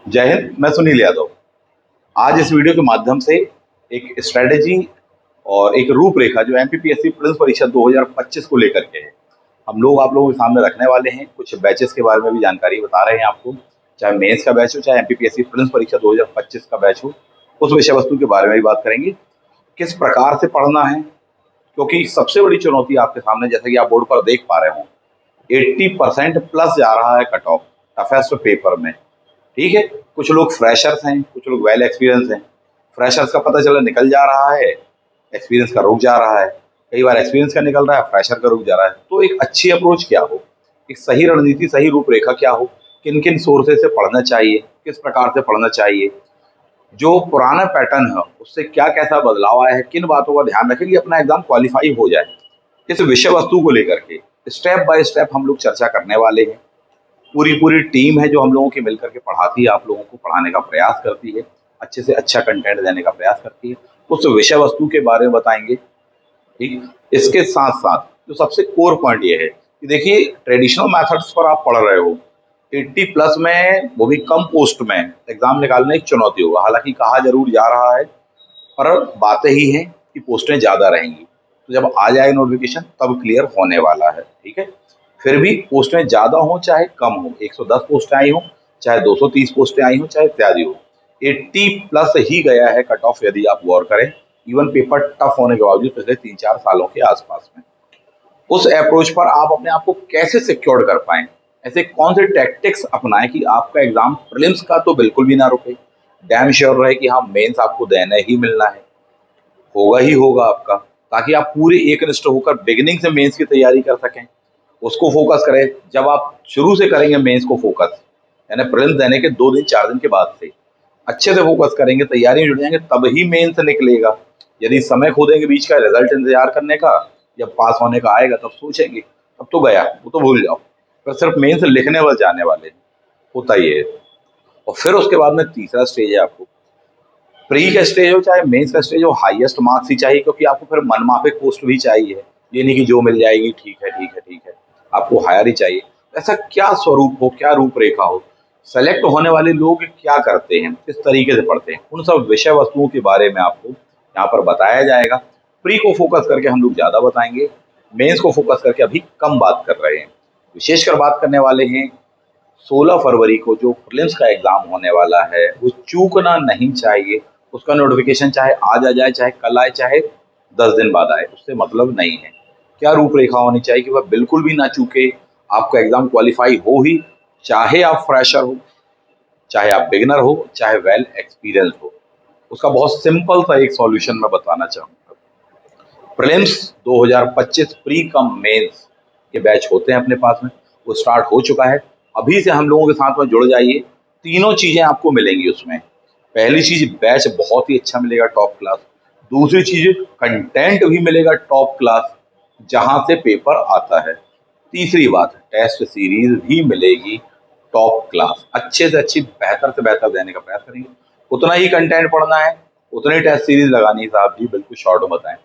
जय हिंद। मैं सुनील यादव। आज इस वीडियो के माध्यम से एक स्ट्रेटेजी और एक रूपरेखा जो एमपीपीएससी प्रिलिम्स परीक्षा 2025 को लेकर के है, हम लोग आप लोगों के सामने रखने वाले हैं। कुछ बैचेस के बारे में भी जानकारी बता रहे हैं आपको, चाहे मेंस का बैच हो चाहे एमपीपीएससी प्रिलिम्स परीक्षा 2025 का बैच हो। उस विषय वस्तु के बारे में भी बात करेंगे, किस प्रकार से पढ़ना है, क्योंकि सबसे बड़ी चुनौती आपके सामने, जैसे कि आप बोर्ड पर देख पा रहे हो, 80% प्लस जा रहा है कट ऑफ टफेस्ट पेपर में। ठीक है, कुछ लोग फ्रेशर्स हैं, कुछ लोग वेल एक्सपीरियंस हैं। फ्रेशर्स का पता चला निकल जा रहा है, एक्सपीरियंस का रुक जा रहा है। कई बार एक्सपीरियंस का निकल रहा है, फ्रेशर का रुक जा रहा है। तो एक अच्छी अप्रोच क्या हो, एक सही रणनीति, सही रूपरेखा क्या हो, किन किन सोर्सेज से पढ़ना चाहिए, किस प्रकार से पढ़ना चाहिए, जो पुराना पैटर्न है उससे क्या कैसा बदलाव आया है, किन बातों का ध्यान रखें कि अपना एग्जाम क्वालिफाई हो जाए, इस विषय वस्तु को लेकर के स्टेप बाय स्टेप हम लोग चर्चा करने वाले हैं। पूरी पूरी टीम है जो हम लोगों की मिलकर के पढ़ाती है, आप लोगों को पढ़ाने का प्रयास करती है, अच्छे से अच्छा कंटेंट देने का प्रयास करती है। उस विषय वस्तु के बारे में बताएंगे। ठीक, इसके साथ साथ जो सबसे कोर पॉइंट ये है कि देखिए, ट्रेडिशनल मेथड्स पर आप पढ़ रहे हो, 80 प्लस में, वो भी कम पोस्ट में एग्जाम निकालना एक चुनौती होगा। हालांकि कहा जरूर जा रहा है, पर बातें ही हैं कि पोस्टें ज़्यादा रहेंगी, तो जब आ जाए नोटिफिकेशन तब क्लियर होने वाला है। ठीक है, फिर भी पोस्टें ज़्यादा हो चाहे कम हो, 110 पोस्टें आई हो चाहे 230 पोस्टें आई हो चाहे इत्यादि हो, 80 प्लस ही गया है कट ऑफ, यदि आप गौर करें। इवन पेपर टफ होने के बावजूद पिछले 3-4 सालों के आसपास में उस अप्रोच पर आप अपने आप को कैसे सिक्योर कर पाएं, ऐसे कौन से टैक्टिक्स अपनाएं कि आपका एग्जाम प्रीलिम्स का तो बिल्कुल भी ना रुके, डैम श्योर रहे कि हाँ मेंस आपको देना ही मिलना है, होगा ही होगा आपका, ताकि आप पूरे एकनिष्ठ होकर बिगिनिंग से मेंस की तैयारी कर सकें, उसको फोकस करें। जब आप शुरू से करेंगे मेंस को फोकस, यानी प्रीलिम्स देने के 2 दिन 4 दिन के बाद से अच्छे से फोकस करेंगे, तैयारी में जुट जाएंगे, तब ही मेंस निकलेगा। यदि समय खो देंगे बीच का रिजल्ट इंतजार करने का, जब पास होने का आएगा तब सोचेंगे, तब तो गया, वो तो भूल जाओ। पर सिर्फ मेंस लिखने बस जाने वाले हैं, होता ही है। और फिर उसके बाद में तीसरा स्टेज है, आपको प्री का स्टेज हो चाहे मेंस का स्टेज हो, हाईएस्ट मार्क्स ही चाहिए, क्योंकि आपको फिर मनमाफिक पोस्ट भी चाहिए। ये नहीं कि जो मिल जाएगी ठीक है ठीक है ठीक है, आपको हायर ही चाहिए। ऐसा क्या स्वरूप हो, क्या रूपरेखा हो, सेलेक्ट होने वाले लोग क्या करते हैं, किस तरीके से पढ़ते हैं, उन सब विषय वस्तुओं के बारे में आपको यहाँ पर बताया जाएगा। प्री को फोकस करके हम लोग ज़्यादा बताएंगे, मेंस को फोकस करके अभी कम बात कर रहे हैं। विशेषकर बात करने वाले हैं 16 फरवरी को जो प्रीलिम्स का एग्जाम होने वाला है, वो चूकना नहीं चाहिए। उसका नोटिफिकेशन चाहे आज आ जाए, चाहे कल आए, चाहे 10 दिन बाद आए, उससे मतलब नहीं है। क्या रूपरेखा होनी चाहिए कि वह बिल्कुल भी ना चूके, आपका एग्जाम क्वालिफाई हो ही, चाहे आप फ्रेशर हो, चाहे आप बिगिनर हो, चाहे वेल एक्सपीरियंस हो। उसका बहुत सिंपल सा एक सॉल्यूशन मैं बताना चाहूँगा। प्रीलिम्स 2025 प्री कम मेंस के बैच होते हैं अपने पास में, वो स्टार्ट हो चुका है। अभी से हम लोगों के साथ में जुड़ जाइए, तीनों चीज़ें आपको मिलेंगी उसमें। पहली चीज़, बैच बहुत ही अच्छा मिलेगा, टॉप क्लास। दूसरी चीज़, कंटेंट भी मिलेगा टॉप क्लास, जहाँ से पेपर आता है। तीसरी बात, टेस्ट सीरीज भी मिलेगी टॉप क्लास, अच्छे से अच्छी, बेहतर से बेहतर देने का प्रयास करेंगे। उतना ही कंटेंट पढ़ना है, उतनी टेस्ट सीरीज लगानी है साहब जी, बिल्कुल शॉर्ट में बताएं।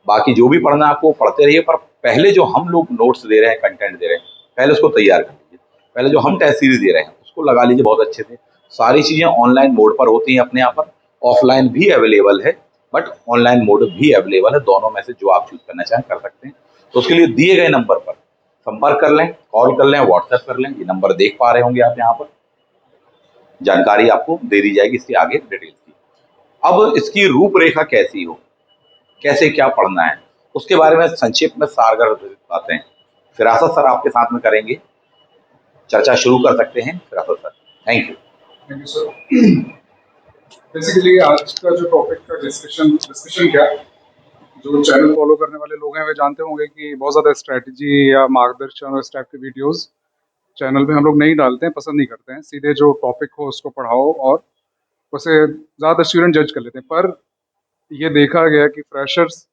बाकी जो भी पढ़ना है आपको पढ़ते रहिए, पर पहले जो हम लोग नोट्स दे रहे हैं, कंटेंट दे रहे हैं, पहले उसको तैयार कर लीजिए। पहले जो हम टेस्ट सीरीज दे रहे हैं उसको लगा लीजिए बहुत अच्छे से। सारी चीज़ें ऑनलाइन मोड पर होती हैं अपने यहाँ पर, ऑफलाइन भी अवेलेबल है, बट ऑनलाइन मोड भी अवेलेबल है। दोनों में से जो आप चूज करना चाहें कर सकते हैं। तो उसके लिए दिए गए नंबर पर संपर्क कर लें, कॉल कर लें, व्हाट्सएप कर लें। ये नंबर देख पा रहे होंगे आप यहाँ पर, जानकारी आपको दे दी जाएगी इसके आगे डिटेल्स की। अब इसकी रूपरेखा कैसी हो, कैसे क्या पढ़ना है, उसके बारे में संक्षिप्त में सारगर बातें फिरासत सर आपके साथ में करेंगे। चर्चा शुरू कर सकते हैं Firasat sir. Thank you. Thank you sir. Basically आज का जो टॉपिक का डिस्कशन क्या, जो चैनल फॉलो करने वाले लोग हैं वे जानते होंगे कि बहुत ज़्यादा स्ट्रैटेजी या मार्गदर्शन और इस टाइप के वीडियोस चैनल पे हम लोग नहीं डालते हैं, पसंद नहीं करते हैं। सीधे जो टॉपिक हो उसको पढ़ाओ और उसे ज़्यादातर स्टूडेंट जज कर लेते हैं। पर ये देखा गया कि फ्रेशर्स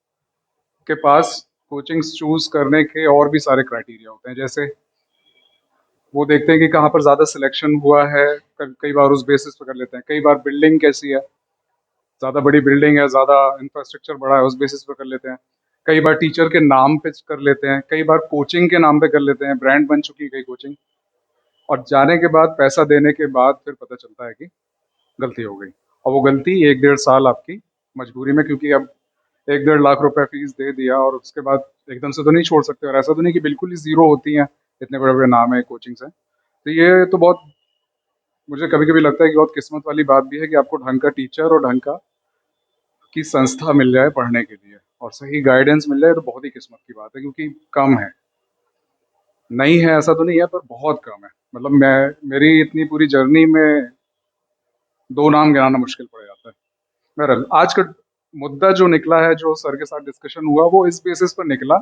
के पास कोचिंग्स चूज करने के और भी सारे क्राइटेरिया होते हैं। जैसे वो देखते हैं कि कहाँ पर ज़्यादा सिलेक्शन हुआ है, कई बार उस बेसिस पर कर लेते हैं। कई बार बिल्डिंग कैसी है, ज़्यादा बड़ी बिल्डिंग है, ज़्यादा इंफ्रास्ट्रक्चर बड़ा है, उस बेसिस पे कर लेते हैं। कई बार टीचर के नाम पे कर लेते हैं, कई बार कोचिंग के नाम पे कर लेते हैं, ब्रांड बन चुकी है कई कोचिंग। और जाने के बाद, पैसा देने के बाद फिर पता चलता है कि गलती हो गई। और वो गलती 1-1.5 साल आपकी मजबूरी में, क्योंकि अब 1-1.5 लाख रुपए फीस दे दिया और उसके बाद एकदम से तो नहीं छोड़ सकते, और ऐसा तो नहीं कि बिल्कुल ही ज़ीरो होती हैं, इतने बड़े-बड़े नाम है कोचिंग से। तो ये तो बहुत, मुझे कभी-कभी लगता है कि बहुत किस्मत वाली बात भी है कि आपको ढंग का टीचर और ढंग का की संस्था मिल जाए पढ़ने के लिए, और सही गाइडेंस मिल जाए, तो बहुत ही किस्मत की बात है, क्योंकि कम है। नहीं है ऐसा तो नहीं है, पर बहुत कम है। मतलब मेरी इतनी पूरी जर्नी में 2 नाम गिनाना मुश्किल पड़ जाता है। बहरहाल, आज का मुद्दा जो निकला है, जो सर के साथ डिस्कशन हुआ, वो इस बेसिस पर निकला,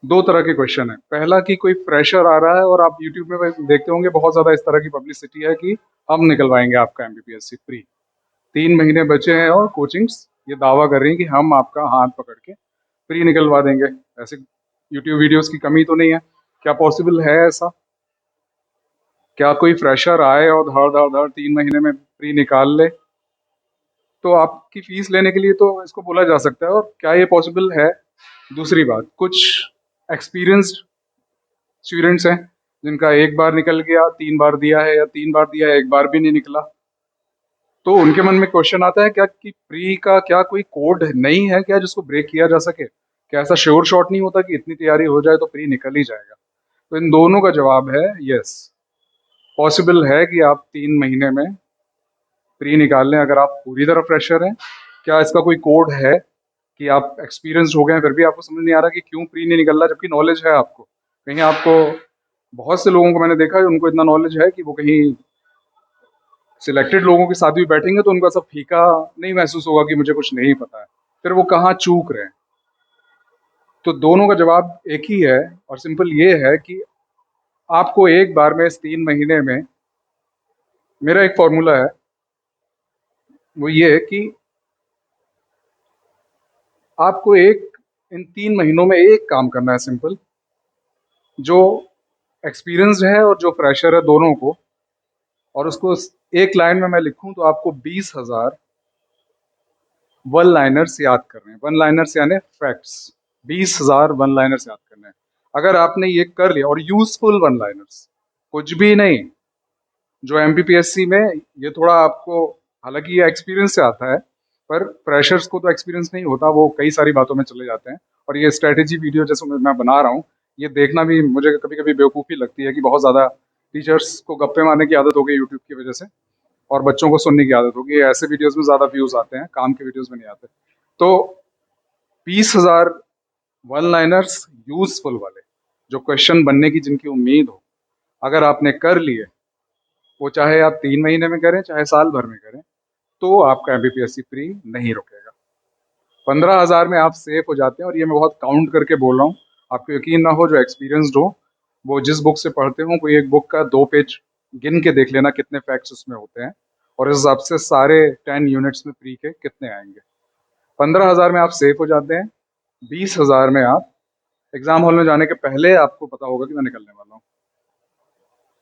2 तरह के क्वेश्चन है। पहला कि कोई फ्रेशर आ रहा है, और आप यूट्यूब में देखते होंगे बहुत ज़्यादा इस तरह की पब्लिसिटी है कि हम निकलवाएंगे आपका एमपीपीएससी फ्री। 3 महीने बचे हैं और कोचिंग्स ये दावा कर रही हैं कि हम आपका हाथ पकड़ के फ्री निकलवा देंगे। ऐसे यूट्यूब वीडियोस की कमी तो नहीं है। क्या पॉसिबल है ऐसा? क्या कोई फ्रेशर आए और धड़ धड़ धड़ 3 महीने में फ्री निकाल ले? तो आपकी फीस लेने के लिए तो इसको बोला जा सकता है, और क्या ये पॉसिबल है? दूसरी बात, कुछ एक्सपीरियंस्ड स्टूडेंट्स हैं जिनका एक बार निकल गया, 3 बार दिया है, या 3 बार दिया है, एक बार भी नहीं निकला, तो उनके मन में क्वेश्चन आता है, क्या कि प्री का क्या कोई कोड नहीं है क्या जिसको ब्रेक किया जा सके? क्या ऐसा श्योर शॉट नहीं होता कि इतनी तैयारी हो जाए तो प्री निकल ही जाएगा? तो इन दोनों का जवाब है यस, पॉसिबल है कि आप 3 महीने में प्री निकाल लें अगर आप पूरी तरह फ्रेशर हैं। क्या इसका कोई कोड है कि आप एक्सपीरियंस्ड हो गए हैं फिर भी आपको समझ नहीं आ रहा कि क्यों प्री नहीं निकल रहा, जबकि नॉलेज है आपको? कहीं आपको, बहुत से लोगों को मैंने देखा है उनको इतना नॉलेज है कि वो कहीं सिलेक्टेड लोगों के साथ भी बैठेंगे तो उनको ऐसा फीका नहीं महसूस होगा कि मुझे कुछ नहीं पता है। फिर वो कहाँ चूक रहे हैं? तो दोनों का जवाब एक ही है, और सिंपल ये है कि आपको एक बार में इस 3 महीने में, मेरा एक फॉर्मूला है, वो ये है कि आपको इन 3 महीनों में एक काम करना है सिंपल, जो एक्सपीरियंस्ड है और जो फ्रेशर है दोनों को, और उसको एक लाइन में मैं लिखूं तो आपको 20,000 वन लाइनर्स याद करने हैं। वन लाइनर्स यानी फैक्ट्स, 20,000 वन लाइनर्स याद करने हैं। अगर आपने ये कर लिया, और यूजफुल वन लाइनर्स, कुछ भी नहीं, जो एमपीपीएससी में ये थोड़ा आपको, हालांकि ये एक्सपीरियंस से आता है, पर फ्रेशर्स को तो एक्सपीरियंस नहीं होता, वो कई सारी बातों में चले जाते हैं। और ये स्ट्रेटेजी वीडियो जैसे मैं बना रहा हूँ, ये देखना भी मुझे कभी कभी बेवकूफ़ी लगती है कि बहुत ज़्यादा टीचर्स को गप्पे मारने की आदत हो गई यूट्यूब की वजह से, और बच्चों को सुनने की आदत होगी। ऐसे वीडियोस में ज़्यादा व्यूज़ आते हैं, काम के वीडियोस में नहीं आते। तो 20,000 वन लाइनर्स यूजफुल वाले, जो क्वेश्चन बनने की जिनकी उम्मीद हो, अगर आपने कर लिए, वो चाहे आप 3 महीने में करें चाहे साल भर में करें, तो आपका एमपीपीएससी प्री नहीं रुकेगा। 15,000 में आप सेफ हो जाते हैं, और ये मैं बहुत काउंट करके बोल रहा हूँ, आपको यकीन ना हो, जो एक्सपीरियंसड हो वो जिस बुक से पढ़ते हो, कोई एक बुक का 2 पेज गिन के देख लेना कितने फैक्ट्स उसमें होते हैं, और इस हिसाब से सारे 10 यूनिट्स में प्री के कितने आएंगे। 15,000 में आप सेफ हो जाते हैं। 20,000 में आप एग्जाम हॉल में जाने के पहले आपको पता होगा कि मैं निकलने वाला हूँ।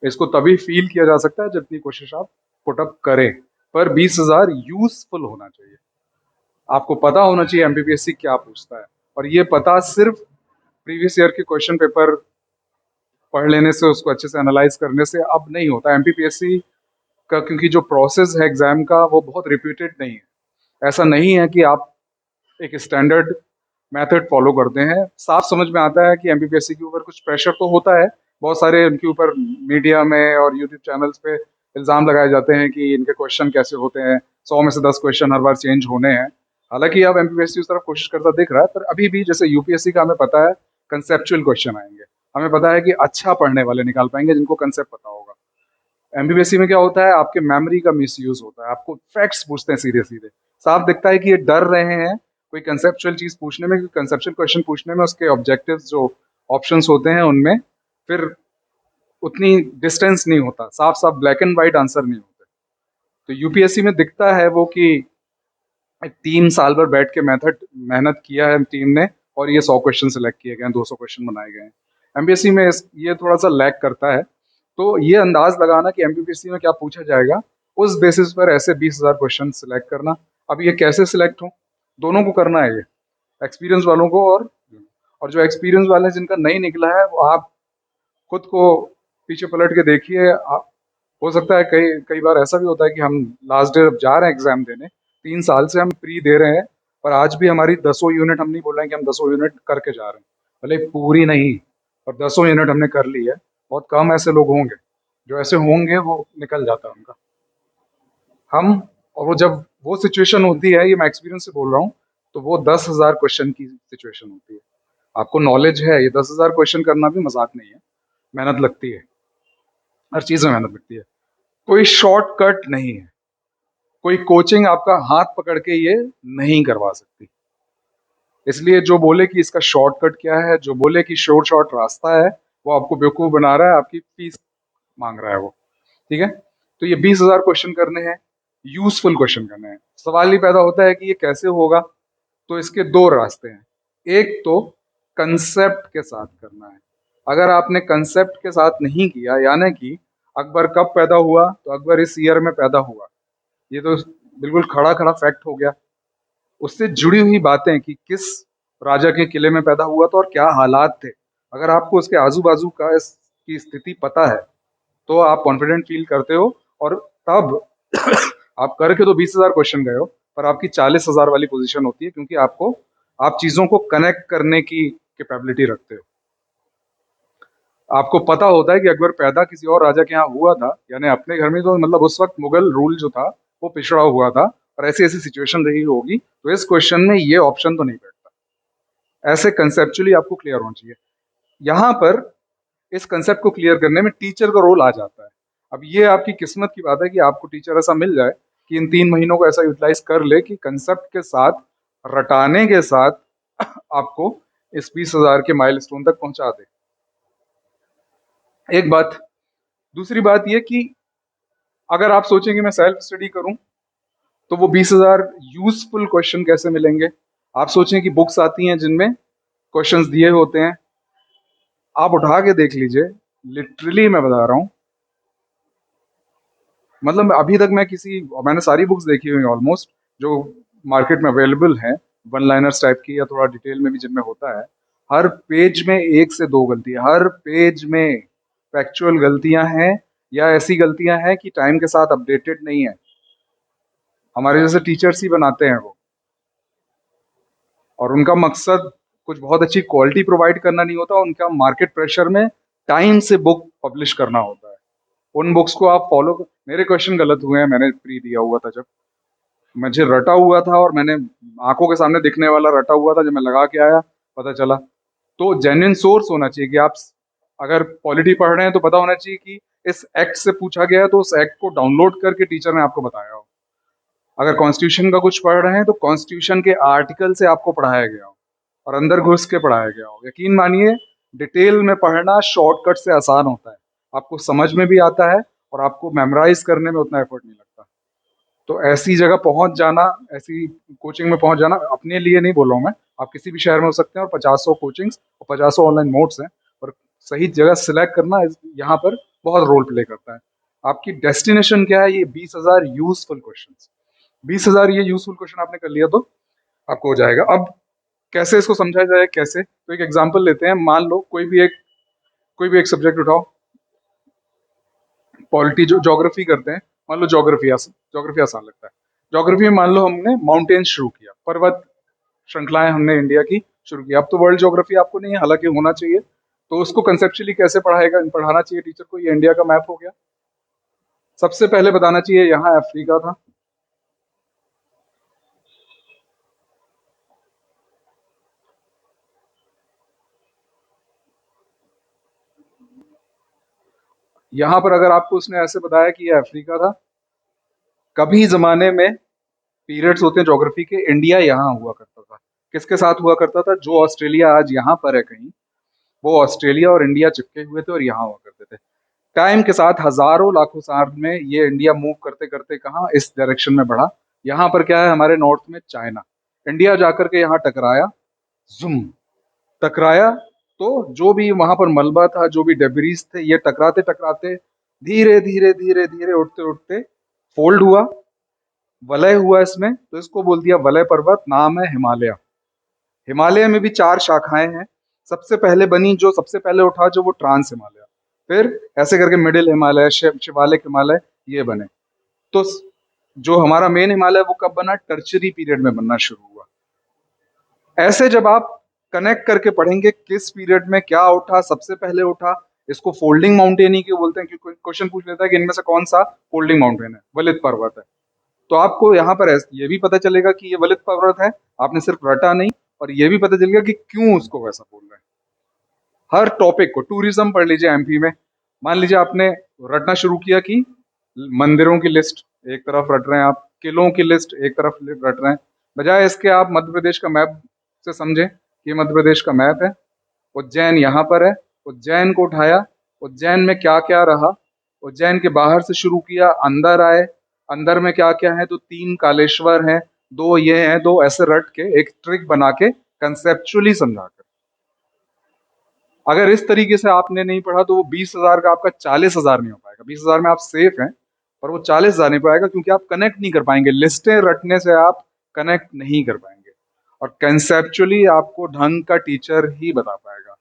इसको तभी फील किया जा सकता है जितनी कोशिश आप पुटअप करें, पर 20,000 यूजफुल होना चाहिए। आपको पता होना चाहिए एमपीपीएससी क्या पूछता है, और ये पता सिर्फ प्रीवियस ईयर के क्वेश्चन पेपर पढ़ लेने से, उसको अच्छे से एनालाइज करने से अब नहीं होता। एमपीपीएससी का, क्योंकि जो प्रोसेस है एग्जाम का वो बहुत रिपीटेड नहीं है। ऐसा नहीं है कि आप एक स्टैंडर्ड मेथड फॉलो करते हैं। साफ समझ में आता है कि एमपीपीएससी के ऊपर कुछ प्रेशर तो होता है, बहुत सारे उनके ऊपर मीडिया में और यूट्यूब चैनल्स पे इल्ज़ाम लगाए जाते हैं कि इनके क्वेश्चन कैसे होते हैं, 100 में से 10 क्वेश्चन हर बार चेंज होने हैं। हालांकि अब एमपीपीएससी उस तरफ कोशिश करता दिख रहा है, पर अभी भी जैसे यूपीएससी का हमें पता है कंसेप्चुअल क्वेश्चन आएंगे, हमें पता है कि अच्छा पढ़ने वाले निकाल पाएंगे जिनको कंसेप्ट पता होगा। एमपीपीएससी में क्या होता है, आपके मेमोरी का मिसयूज होता है, आपको फैक्ट्स पूछते हैं सीधे सीधे। साफ दिखता है कि ये डर रहे हैं कोई कंसेप्चुअल चीज पूछने में, क्योंकि कंसेप्चुअल क्वेश्चन पूछने में उसके ऑब्जेक्टिव्स जो ऑप्शंस होते हैं उनमें फिर उतनी डिस्टेंस नहीं होता, साफ साफ ब्लैक एंड वाइट आंसर नहीं होते। तो यूपीएससी में दिखता है वो कि 3 साल भर बैठ के मेहनत किया है टीम ने, और ये 100 क्वेश्चन सिलेक्ट किए गए हैं, 200 क्वेश्चन बनाए गए हैं। एमपीएससी में ये थोड़ा सा लैग करता है। तो ये अंदाज लगाना कि एमपीएससी में क्या पूछा जाएगा, उस बेसिस पर ऐसे 20,000 क्वेश्चन सिलेक्ट करना। अब ये कैसे सिलेक्ट हो, दोनों को करना है, ये एक्सपीरियंस वालों को, और जो एक्सपीरियंस वाले हैं जिनका नहीं निकला है, वो आप खुद को पीछे पलट के देखिए, हो सकता है कई कई बार ऐसा भी होता है कि हम लास्ट डे जा रहे हैं एग्जाम देने, 3 साल से हम प्री दे रहे हैं, पर आज भी हमारी 10 यूनिट, हम नहीं बोल रहे हैं कि हम 10 यूनिट करके जा रहे हैं, भले पूरी नहीं, और 10 यूनिट हमने कर ली है। बहुत कम ऐसे लोग होंगे, जो ऐसे होंगे वो निकल जाता है उनका। हम, और वो जब वो सिचुएशन होती है, ये मैं एक्सपीरियंस से बोल रहा हूँ, तो वो 10,000 क्वेश्चन की सिचुएशन होती है। आपको नॉलेज है, ये 10,000 क्वेश्चन करना भी मजाक नहीं है, मेहनत लगती है, हर चीज में मेहनत लगती है, कोई शॉर्टकट नहीं है, कोई कोचिंग आपका हाथ पकड़ के ये नहीं करवा सकती। इसलिए जो बोले कि इसका शॉर्टकट क्या है, जो बोले कि शॉर्ट शॉर्ट रास्ता है, वो आपको बेवकूफ बना रहा है, आपकी फीस मांग रहा है वो। ठीक है, तो ये 20,000 क्वेश्चन करने हैं, यूजफुल क्वेश्चन करने हैं। सवाल ही पैदा होता है कि ये कैसे होगा, तो इसके दो रास्ते हैं। एक तो कंसेप्ट के साथ करना है। अगर आपने कंसेप्ट के साथ नहीं किया, यानी कि अकबर कब पैदा हुआ, तो अकबर इस ईयर में पैदा हुआ, ये तो बिल्कुल खड़ा खड़ा फैक्ट हो गया। उससे जुड़ी हुई बातें कि किस राजा के किले में पैदा हुआ था और क्या हालात थे, अगर आपको उसके आजू बाजू का की स्थिति पता है, तो आप कॉन्फिडेंट फील करते हो, और तब आप करके तो 20,000 क्वेश्चन गए हो, पर आपकी 40,000 वाली पोजीशन होती है, क्योंकि आपको, आप चीजों को कनेक्ट करने की कैपेबिलिटी रखते हो। आपको पता होता है कि अकबर पैदा किसी और राजा के यहाँ हुआ था, यानी अपने घर में, तो मतलब उस वक्त मुगल रूल जो था वो पिछड़ा हुआ था, और ऐसी ऐसी सिचुएशन रही होगी, तो इस क्वेश्चन में ये ऑप्शन तो नहीं बैठता। ऐसे कंसेप्चुअली आपको क्लियर होना चाहिए। यहाँ पर इस कंसेप्ट को क्लियर करने में टीचर का रोल आ जाता है। अब ये आपकी किस्मत की बात है कि आपको टीचर ऐसा मिल जाए कि इन 3 महीनों को ऐसा यूटिलाइज कर ले कि कंसेप्ट के साथ, रटाने के साथ आपको इस 20,000 के माइलस्टोन तक पहुंचा दे। एक बात। दूसरी बात ये कि अगर आप सोचें कि मैं सेल्फ स्टडी करूं, तो वो 20,000 यूजफुल क्वेश्चन कैसे मिलेंगे? आप सोचें कि बुक्स आती हैं जिनमें क्वेश्चंस दिए होते हैं, आप उठा के देख लीजिए, लिटरली मैं बता रहा हूं, मतलब अभी तक मैंने सारी बुक्स देखी हुई ऑलमोस्ट, जो मार्केट में अवेलेबल हैं, वन लाइनर्स टाइप की या थोड़ा डिटेल में भी जिनमें होता है, हर पेज में 1 से 2 गलती है, हर पेज में फैक्चुअल गलतियां हैं, या ऐसी गलतियां हैं कि टाइम के साथ अपडेटेड नहीं है। हमारे जैसे टीचर्स ही बनाते हैं वो, और उनका मकसद कुछ बहुत अच्छी क्वालिटी प्रोवाइड करना नहीं होता, उनका मार्केट प्रेशर में टाइम से बुक पब्लिश करना होता है। उन बुक्स को आप फॉलो, मेरे क्वेश्चन गलत हुए हैं, मैंने प्री दिया हुआ था जब, मुझे रटा हुआ था, और मैंने आंखों के सामने दिखने वाला रटा हुआ था, जब मैं लगा के आया पता चला। तो जेन्युइन सोर्स होना चाहिए कि आप अगर पॉलिटी पढ़ रहे हैं तो पता होना चाहिए कि इस एक्ट से पूछा गया है, तो उस एक्ट को डाउनलोड करके टीचर ने आपको बताया हो। अगर कॉन्स्टिट्यूशन का कुछ पढ़ रहे हैं तो कॉन्स्टिट्यूशन के आर्टिकल से आपको पढ़ाया गया हो, और अंदर घुस के पढ़ाया गया हो। यकीन मानिए, डिटेल में पढ़ना शॉर्टकट से आसान होता है, आपको समझ में भी आता है, और आपको मेमोराइज करने में उतना एफर्ट नहीं लगता। तो ऐसी जगह पहुंच जाना, ऐसी कोचिंग में पहुंच जाना, अपने लिए नहीं बोल रहा हूँ मैं, आप किसी भी शहर में हो सकते हैं, और 50 कोचिंग्स और 50 ऑनलाइन नोट्स हैं, और सही जगह सिलेक्ट करना यहाँ पर बहुत रोल प्ले करता है। आपकी डेस्टिनेशन क्या है? ये 20,000 यूजफुल क्वेश्चन, 20,000 ये यूजफुल क्वेश्चन आपने कर लिया तो आपको हो जाएगा। अब कैसे इसको समझा जाए, कैसे, तो एक एग्जाम्पल लेते हैं। मान लो कोई भी एक सब्जेक्ट उठाओ, पॉलिटी, जो ज्योग्राफी करते हैं, मान लो ज्योग्राफी आसान लगता है। ज्योग्राफी में मान लो हमने माउंटेन शुरू किया, पर्वत श्रृंखलाएं हमने इंडिया की शुरू की। अब तो वर्ल्ड ज्योग्राफी आपको नहीं है, हालांकि होना चाहिए। तो उसको कंसेप्चुअली कैसे पढ़ाना चाहिए टीचर को? ये इंडिया का मैप हो गया, सबसे पहले बताना चाहिए यहाँ अफ्रीका था, यहाँ पर अगर आपको उसने ऐसे बताया कि ये अफ्रीका था, कभी जमाने में पीरियड्स होते हैं ज्योग्राफी के, इंडिया यहाँ हुआ करता था, किसके साथ हुआ करता था? जो ऑस्ट्रेलिया आज यहाँ पर है कहीं, वो ऑस्ट्रेलिया और इंडिया चिपके हुए थे और यहाँ हुआ करते थे। टाइम के साथ हजारों लाखों साल में ये इंडिया मूव करते करते कहाँ, इस डायरेक्शन में बढ़ा। यहाँ पर क्या है, हमारे नॉर्थ में चाइना, इंडिया जाकर के यहाँ टकराया, जुम टकराया, तो जो भी वहां पर मलबा था, जो भी डेब्रीज थे, ये टकराते टकराते धीरे धीरे धीरे धीरे उठते उठते फोल्ड हुआ, वलय हुआ इसमें, तो इसको बोल दिया वलय पर्वत, नाम है हिमालय। हिमालय में भी 4 शाखाएं हैं। सबसे पहले बनी, जो सबसे पहले उठा, जो वो ट्रांस हिमालय, फिर ऐसे करके मिडिल हिमालय, शिवालिक हिमालय ये बने। तो जो हमारा मेन हिमालय वो कब बना? टर्शियरी पीरियड में बनना शुरू हुआ। ऐसे जब आप कनेक्ट करके पढ़ेंगे किस पीरियड में क्या उठा, सबसे पहले उठा, इसको फोल्डिंग माउंटेन ही क्यों बोलते हैं? क्योंकि क्वेश्चन पूछ लेता है कि इनमें से कौन सा फोल्डिंग माउंटेन है? वलित पर्वत है। तो आपको यहाँ पर ये भी पता चलेगा कि ये वलित पर्वत है, आपने सिर्फ रटा नहीं, और ये भी पता चलेगा कि क्यों उसको वैसा बोल रहे हैं। हर टॉपिक को, टूरिज्म पढ़ लीजिए एमपी में, मान लीजिए आपने रटना शुरू किया कि मंदिरों की लिस्ट एक तरफ रट रहे हैं आप, किलों की लिस्ट एक तरफ रट रहे हैं, बजाय इसके आप मध्य प्रदेश का मैप से समझें कि ये मध्य प्रदेश का मैप है, उज्जैन यहाँ पर है, उज्जैन को उठाया, उज्जैन में क्या क्या रहा, उज्जैन के बाहर से शुरू किया, अंदर आए, अंदर में क्या क्या है, तो 3 कालेश्वर हैं, 2 ये हैं, 2 ऐसे रट के एक ट्रिक बना के कंसेप्चुअली समझा कर। अगर इस तरीके से आपने नहीं पढ़ा तो वो 20,000 का आपका 40,000 नहीं हो पाएगा। 20,000 में आप सेफ हैं, पर वो 40,000 नहीं पाएगा, क्योंकि आप कनेक्ट नहीं कर पाएंगे। लिस्टें रटने से आप कनेक्ट नहीं कर पाएंगे, और कंसेप्चुअली आपको ढंग का टीचर ही बता पाएगा।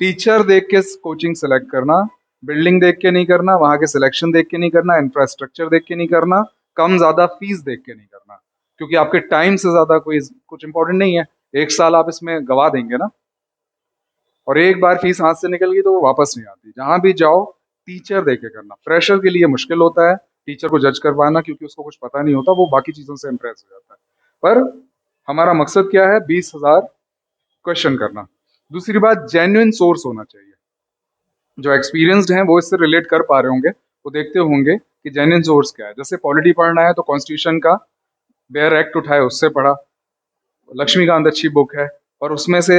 टीचर देख के कोचिंग सेलेक्ट करना, बिल्डिंग देख के नहीं करना, वहां के सिलेक्शन देख के नहीं करना, इंफ्रास्ट्रक्चर देख के नहीं करना, कम ज्यादा फीस देख के नहीं करना, क्योंकि आपके टाइम से ज्यादा कोई कुछ इंपॉर्टेंट नहीं है। 1 साल आप इसमें गवा देंगे ना, और एक बार फीस हाथ से निकल गई तो वो वापस नहीं आती। जहां भी जाओ टीचर देख के करना। फ्रेशर के लिए मुश्किल होता है टीचर को जज कर पाना, क्योंकि उसको कुछ पता नहीं होता, वो बाकी चीजों से इम्प्रेस हो जाता है। पर हमारा मकसद क्या है? 20,000 क्वेश्चन करना। दूसरी बात, जेन्युइन सोर्स होना चाहिए। जो एक्सपीरियंस्ड हैं वो इससे रिलेट कर पा रहे होंगे, वो देखते होंगे कि जेन्युइन सोर्स क्या है। जैसे पॉलिटी पढ़ना है तो कॉन्स्टिट्यूशन का बेयर एक्ट उठाए, उससे पढ़ा, लक्ष्मीकांत अच्छी बुक है, और उसमें से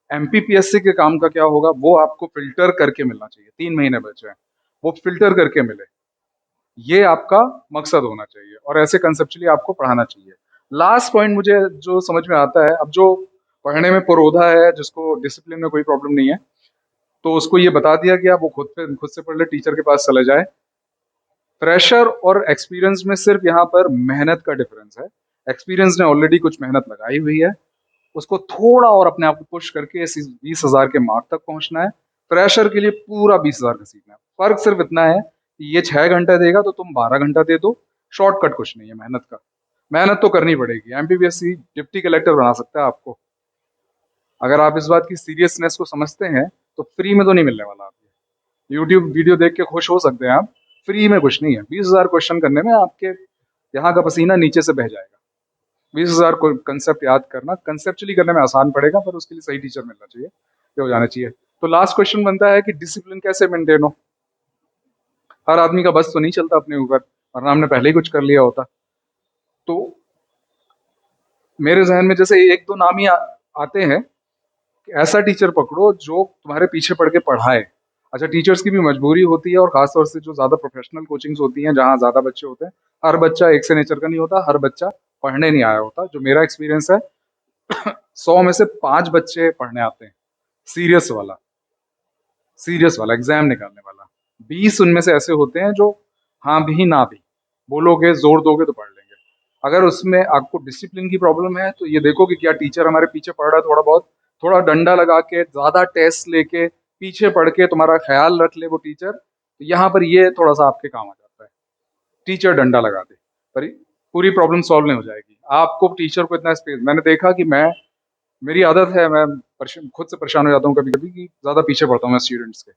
एमपीपीएससी के काम का क्या होगा वो आपको फिल्टर करके मिलना चाहिए। 3 महीने बचे हैं, वो फिल्टर करके मिले, ये आपका मकसद होना चाहिए, और ऐसे कंसेप्चुअली आपको पढ़ाना चाहिए। लास्ट पॉइंट मुझे जो समझ में आता है, अब जो पढ़ने में पुरोधा है, जिसको डिसिप्लिन में कोई प्रॉब्लम नहीं है, तो उसको ये बता दिया गया वो खुद से पढ़ ले, टीचर के पास चले जाए। फ्रेशर और एक्सपीरियंस में सिर्फ यहाँ पर मेहनत का डिफरेंस है। एक्सपीरियंस ने ऑलरेडी कुछ मेहनत लगाई हुई है, उसको थोड़ा और अपने आप को पुश करके इस 20,000 के मार्क तक पहुंचना है। फ्रेशर के लिए पूरा 20,000 का सीखना है। फर्क सिर्फ इतना है कि ये 6 घंटा देगा तो तुम 12 घंटा दे दो। शॉर्टकट कुछ नहीं है मेहनत का, मेहनत तो करनी पड़ेगी। एमपीपीएससी डिप्टी कलेक्टर बना सकता है आपको। अगर आप इस बात की सीरियसनेस को समझते हैं तो फ्री में तो नहीं मिलने वाला आपको। यूट्यूब वीडियो देख के खुश हो सकते हैं आप, फ्री में कुछ नहीं है। 20,000 क्वेश्चन करने में आपके यहाँ का पसीना नीचे से बह जाएगा। 20,000 को कंसेप्ट याद करना कंसेप्चुअली करने में आसान पड़ेगा, पर उसके लिए सही टीचर मिलना चाहिए, ये हो जाना चाहिए। तो लास्ट क्वेश्चन बनता है कि डिसिप्लिन कैसे मेंटेन हो। हर आदमी का बस तो नहीं चलता अपने ऊपर, वरना हमने पहले ही कुछ कर लिया होता। तो मेरे जहन में जैसे 1-2 नाम ही आते हैं कि ऐसा टीचर पकड़ो जो तुम्हारे पीछे पड़ के पढ़ाए। अच्छा, टीचर्स की भी मजबूरी होती है, और खासतौर से जो ज़्यादा प्रोफेशनल कोचिंग्स होती हैं जहाँ ज़्यादा बच्चे होते हैं, हर बच्चा एक से नेचर का नहीं होता, हर बच्चा पढ़ने नहीं आया होता। जो मेरा एक्सपीरियंस है, 100 में से 5 बच्चे पढ़ने आते हैं, सीरियस वाला, सीरियस वाला एग्जाम निकालने वाला। 20 उनमें से ऐसे होते हैं जो हाँ भी ना भी, बोलोगे जोर दोगे तो पढ़ लेंगे। अगर उसमें आपको डिसिप्लिन की प्रॉब्लम है तो ये देखो कि क्या टीचर हमारे पीछे पढ़ रहा है, थोड़ा बहुत, थोड़ा डंडा लगा के, ज्यादा टेस्ट लेके, पीछे पढ़ के तुम्हारा ख्याल रख ले वो टीचर, तो यहाँ पर ये थोड़ा सा आपके काम आ जाता है। टीचर डंडा लगा दे पर पूरी प्रॉब्लम सॉल्व नहीं हो जाएगी। आपको टीचर को इतना स्पेस, मैंने देखा कि मेरी आदत है, मैं खुद से परेशान हो जाता हूँ कभी कभी कि ज़्यादा पीछे पड़ता हूँ मैं स्टूडेंट्स के।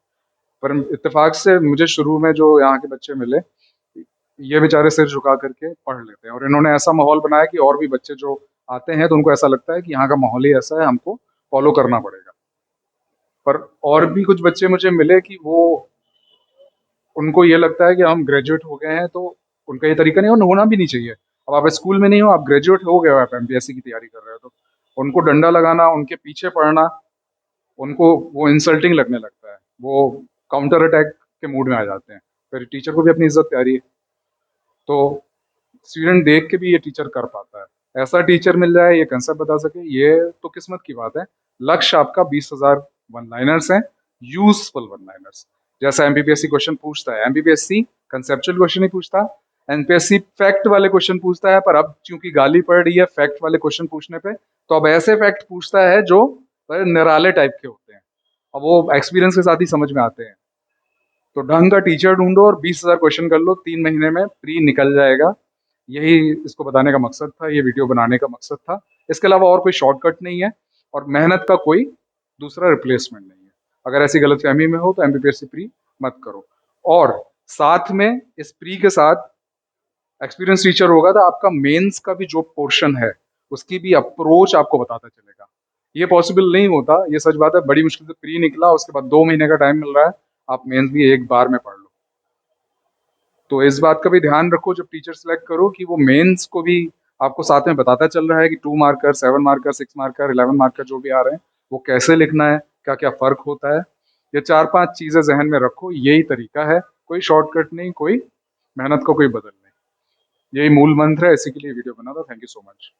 पर इत्तेफाक से मुझे शुरू में जो यहाँ के बच्चे मिले, ये बेचारे सिर झुका करके पढ़ लेते हैं, और इन्होंने ऐसा माहौल बनाया कि और भी बच्चे जो आते हैं तो उनको ऐसा लगता है कि यहाँ का माहौल ही ऐसा है, हमको फॉलो करना पड़ेगा। पर और भी कुछ बच्चे मुझे मिले कि वो, उनको ये लगता है कि हम ग्रेजुएट हो गए हैं, तो उनका ये तरीका नहीं होना भी नहीं चाहिए। अब आप स्कूल में नहीं हो, आप ग्रेजुएट हो गए हो, आप एमपीएससी की तैयारी कर रहे हो, तो उनको डंडा लगाना, उनके पीछे पड़ना, उनको वो इंसल्टिंग लगने लगता है, वो काउंटर अटैक के मूड में आ जाते हैं। फिर टीचर को भी अपनी इज्जत प्यारी है, तो स्टूडेंट देख के भी ये टीचर कर पाता है। ऐसा टीचर मिल जाए, ये कंसेप्ट बता सके, ये तो किस्मत की बात है। लक्ष्य आपका 20,000 वन लाइनर्स हैं, यूजफुल वन लाइनर्स। जैसा एमपीपीएससी क्वेश्चन पूछता है, एमपीपीएससी कंसेप्चुअल क्वेश्चन ही पूछता, एमपीएससी फैक्ट वाले क्वेश्चन पूछता है, पर अब चूंकि गाली पड़ रही है फैक्ट वाले क्वेश्चन पूछने पे, तो अब ऐसे फैक्ट पूछता है जो निराले टाइप के होते हैं। अब वो एक्सपीरियंस के साथ ही समझ में आते हैं। तो ढंग का टीचर ढूंढो और 20,000 क्वेश्चन कर लो, 3 महीने में प्री निकल जाएगा। यही इसको बताने का मकसद था, ये वीडियो बनाने का मकसद था। इसके अलावा और कोई शॉर्टकट नहीं है और मेहनत का कोई दूसरा रिप्लेसमेंट नहीं है। अगर ऐसी गलतफहमी में हो तो एमपीपीएससी प्री मत करो। और साथ में इस प्री के साथ एक्सपीरियंस टीचर होगा तो आपका मेंस का भी जो पोर्शन है उसकी भी अप्रोच आपको बताता चलेगा। ये पॉसिबल नहीं होता, ये सच बात है। बड़ी मुश्किल से प्री निकला, उसके बाद 2 महीने का टाइम मिल रहा है, आप मेंस भी एक बार में पढ़ लो। तो इस बात का भी ध्यान रखो जब टीचर सेलेक्ट करो कि वो मेंस को भी आपको साथ में बताता चल रहा है कि 2 मार्कर, 7 मार्कर, 6 मार्कर, 11 मार्कर जो भी आ रहे हैं वो कैसे लिखना है, क्या क्या फर्क होता है। ये 4-5 चीजें जहन में रखो, यही तरीका है, कोई शॉर्टकट नहीं, कोई मेहनत का कोई बदल नहीं। यही मूल मंत्र है, इसी के लिए वीडियो बना था। Thank you so much.